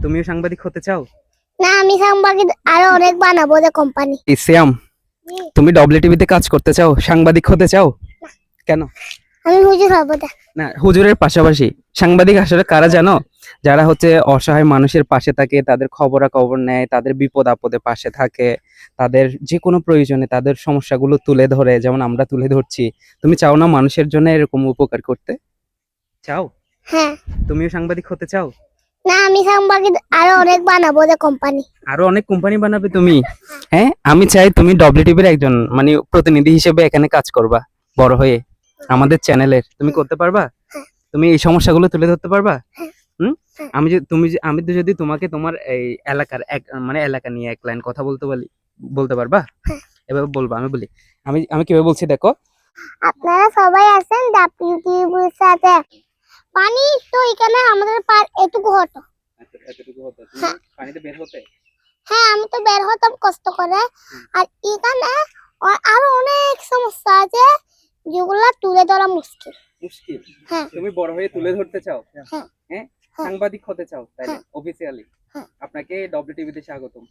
তুমিও সাংবাদিক হতে চাও? না, আমি সাংবাদিক আরো অনেক বানাবো যে কোম্পানি। শ্যাম, তুমি ডব্লিউটিভিতে কাজ করতে চাও, সাংবাদিক হতে চাও? কেন? আমি হুজুর হবো না। না, হুজুরের পাশাপাশি সাংবাদিক আসলে কারা জানো? যারা হচ্ছে অসহায় মানুষের পাশে থাকে, তাদের খবরাখবর নেয়, তাদের বিপদ আপদে পাশে থাকে, তাদের যে কোনো প্রয়োজনে তাদের সমস্যাগুলো তুলে ধরে, যেমন আমরা তুলে ধরছি। তুমি চাও না মানুষের জন্য এরকম উপকার করতে? চাও? হ্যাঁ। তুমিও সাংবাদিক হতে চাও? না, আমি সাংবাদিক আরো অনেক বানাবো যে কোম্পানি। আরো অনেক কোম্পানি বানাবে তুমি? হ্যাঁ, আমি চাই তুমি ডব্লিউটিভির একজন মানে প্রতিনিধি হিসেবে এখানে কাজ করবা বড় হয়ে আমাদের চ্যানেলের। তুমি করতে পারবা? তুমি এই সমস্যাগুলো তুলে ধরতে পারবা? হুম? আমি তো যদি তোমাকে তোমার এই এলাকার এক মানে এলাকা নিয়ে এক লাইন কথা বলতে পারবা? এভাবে বলবা, আমি বলি। আমি কিভাবে বলছি দেখো। আপনারা সবাই আছেন ডাব্লিউটিভির সাথে। পানি তো এখানে আমাদের পার এটুকু হতো। এতটুকু হতো তুমি হ্যাঁ। পানিতে বের হতে? হ্যাঁ, আমি তো বের হতাম কষ্ট করে। আর এখানে আরো অনেক সমস্যা আছে যেগুলা তুলে ধরা মুশকিল। মুশকিল? হ্যাঁ। তুমি বড় হয়ে তুলে ধরতে চাও? হ্যাঁ। হ্যাঁ, হ্যাঁ। সাংবাদিক হতে চাও তাইলে হ্যাঁ। অফিসিয়ালি? হ্যাঁ। আপনাকে ডব্লিউটিভিতে স্বাগতম।